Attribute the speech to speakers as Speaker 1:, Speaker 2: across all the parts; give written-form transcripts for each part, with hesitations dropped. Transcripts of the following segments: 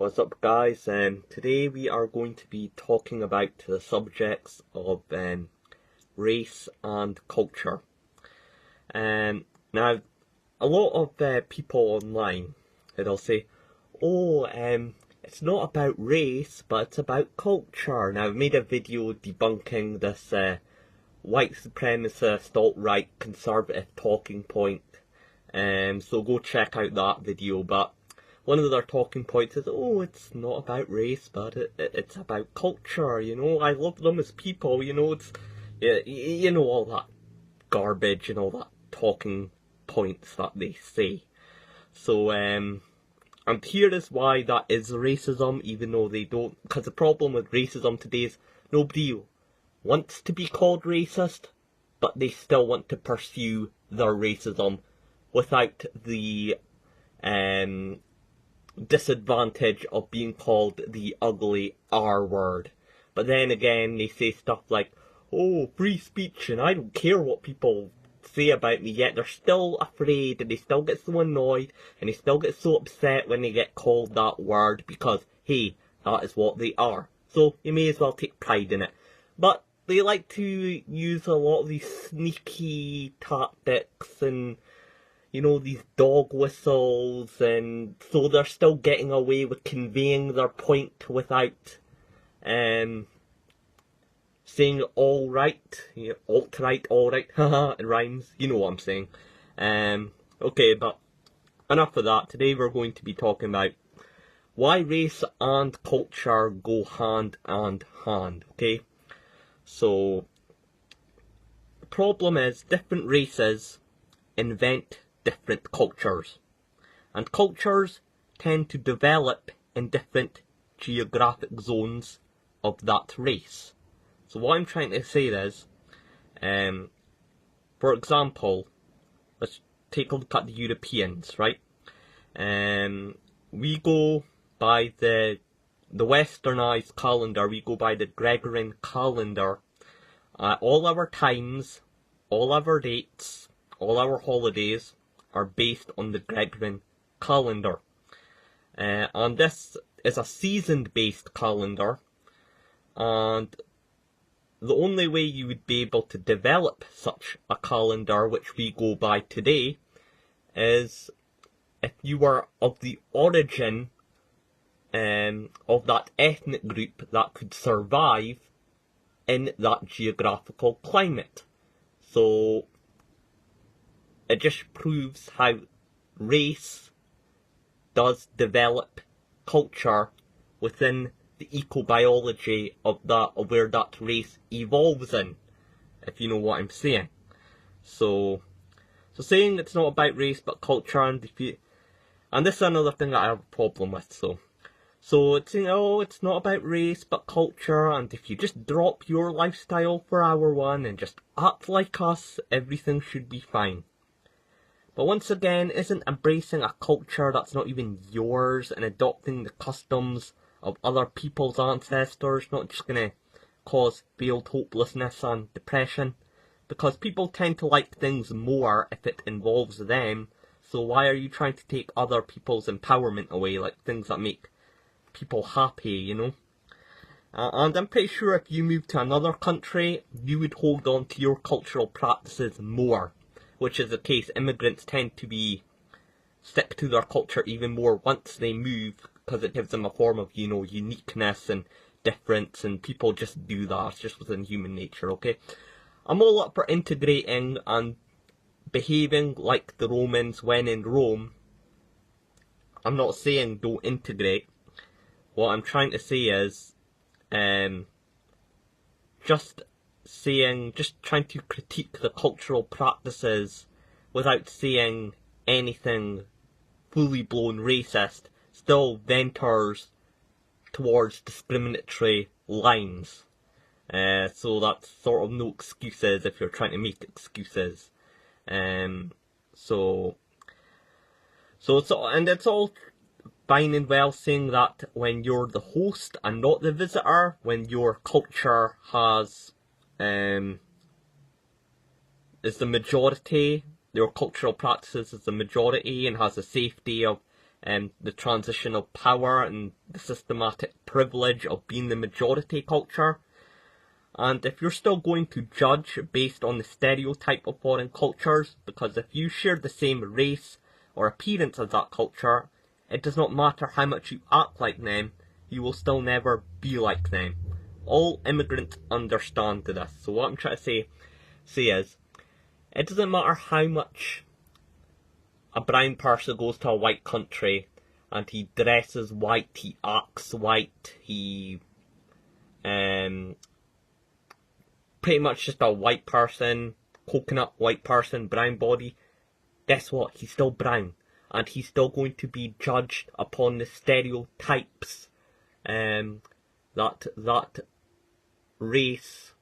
Speaker 1: What's up guys, today we are going to be talking about the subjects of race and culture. Now, a lot of people online, they'll say, oh, it's not about race, but it's about culture. Now, I've made a video debunking this white supremacist, alt-right, conservative talking point, so go check out that video, but one of their talking points is, oh, it's not about race, but it's about culture, you know, I love them as people, you know, it's, you know, all that garbage and all that talking points that they say. So, and here is why that is racism, even though they don't, because the problem with racism today is nobody wants to be called racist, but they still want to pursue their racism without the, disadvantage of being called the ugly R word. But then again, they say stuff like, oh, free speech, and I don't care what people say about me, yet they're still afraid, and they still get so annoyed, and they still get so upset when they get called that word, because, hey, that is what they are. So, you may as well take pride in it. But they like to use a lot of these sneaky tactics, and you know, these dog whistles, and so they're still getting away with conveying their point without saying all right, you know, alt-right, all right, haha, it rhymes, you know what I'm saying. Okay, but enough of that. Today we're going to be talking about why race and culture go hand in hand, okay? So, the problem is different races invent different cultures, and cultures tend to develop in different geographic zones of that race. So what I'm trying to say is, for example, let's take a look at the Europeans, right? We go by the westernized calendar, we go by the Gregorian calendar. All our times, all our dates, all our holidays are based on the Gregorian calendar. And this is a season-based calendar, and the only way you would be able to develop such a calendar, which we go by today, is if you were of the origin of that ethnic group that could survive in that geographical climate. So it just proves how race does develop culture within the ecobiology of where that race evolves in, if you know what I'm saying. So saying it's not about race but culture, and this is another thing that I have a problem with. So it's saying, oh, it's not about race but culture, and if you just drop your lifestyle for hour one and just act like us, everything should be fine. But once again, isn't embracing a culture that's not even yours and adopting the customs of other people's ancestors not just going to cause veiled hopelessness and depression? Because people tend to like things more if it involves them, so why are you trying to take other people's empowerment away, like things that make people happy, you know? And I'm pretty sure if you moved to another country, you would hold on to your cultural practices more. Which is the case, immigrants tend to stick to their culture even more once they move, because it gives them a form of, you know, uniqueness and difference, and people just do that. It's just within human nature, okay? I'm all up for integrating and behaving like the Romans when in Rome. I'm not saying don't integrate. What I'm trying to say is, just trying to critique the cultural practices without saying anything fully blown racist still ventures towards discriminatory lines. So that's sort of no excuses if you're trying to make excuses. And it's all fine and well saying that when you're the host and not the visitor, when your culture is the majority, your cultural practices is the majority and has the safety of the transition of power and the systematic privilege of being the majority culture. And if you're still going to judge based on the stereotype of foreign cultures, because if you share the same race or appearance as that culture, it does not matter how much you act like them, you will still never be like them. All immigrants understand this. So what I'm trying to say is, it doesn't matter how much a brown person goes to a white country and he dresses white, he acts white, he pretty much just a white person, coconut white person, brown body. Guess what? He's still brown, and he's still going to be judged upon the stereotypes that race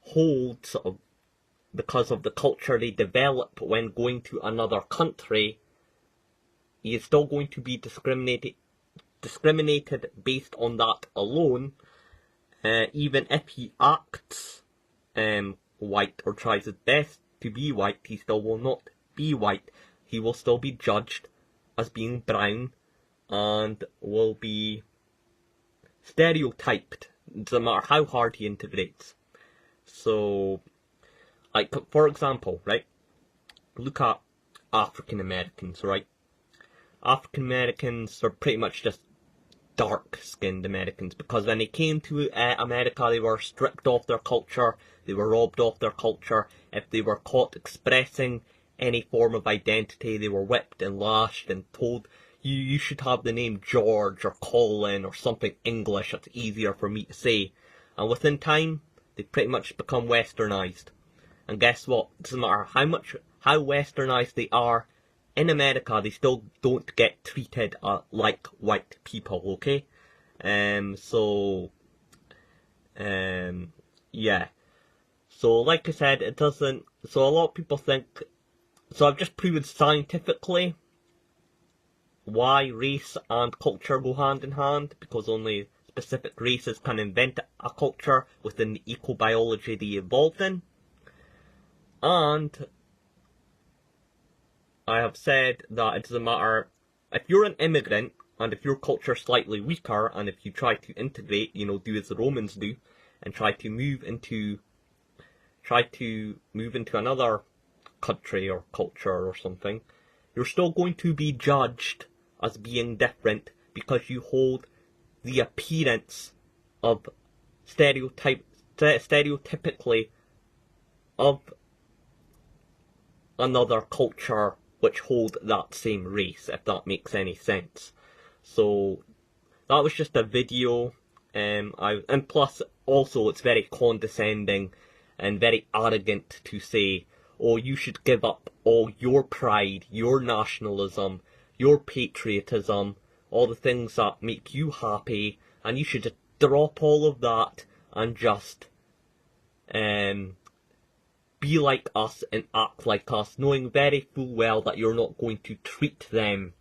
Speaker 1: holds because of the culture they develop when going to another country. He is still going to be discriminated based on that alone, even if he acts white or tries his best to be white. He still will not be white. He will still be judged as being brown and will be stereotyped. It doesn't matter how hard he integrates. So, like, for example, right, look at African Americans, right? African Americans are pretty much just dark-skinned Americans, because when they came to America, they were stripped of their culture, they were robbed of their culture. If they were caught expressing any form of identity, they were whipped and lashed and told, you should have the name George or Colin or something English that's easier for me to say. And within time, they pretty much become westernized. And guess what? It doesn't matter how westernized they are, in America, they still don't get treated like white people, okay? Yeah. So, like I said, it doesn't... So, a lot of people think... So, I've just proven scientifically why race and culture go hand in hand, because only specific races can invent a culture within the ecobiology they evolved in. And I have said that it doesn't matter if you're an immigrant and if your culture is slightly weaker, and if you try to integrate, do as the Romans do, and try to move into another country or culture or something, you're still going to be judged as being different because you hold the appearance of stereotypically of another culture which hold that same race, if that makes any sense. So that was just a video, and plus also it's very condescending and very arrogant to say, oh, you should give up all your pride, your nationalism, your patriotism, all the things that make you happy, and you should just drop all of that and just be like us and act like us, knowing very full well that you're not going to treat them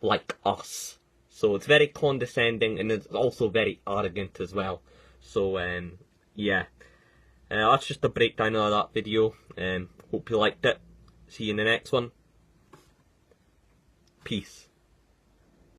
Speaker 1: like us. So it's very condescending, and it's also very arrogant as well. So yeah, that's just a breakdown of that video. Hope you liked it. See you in the next one. Peace.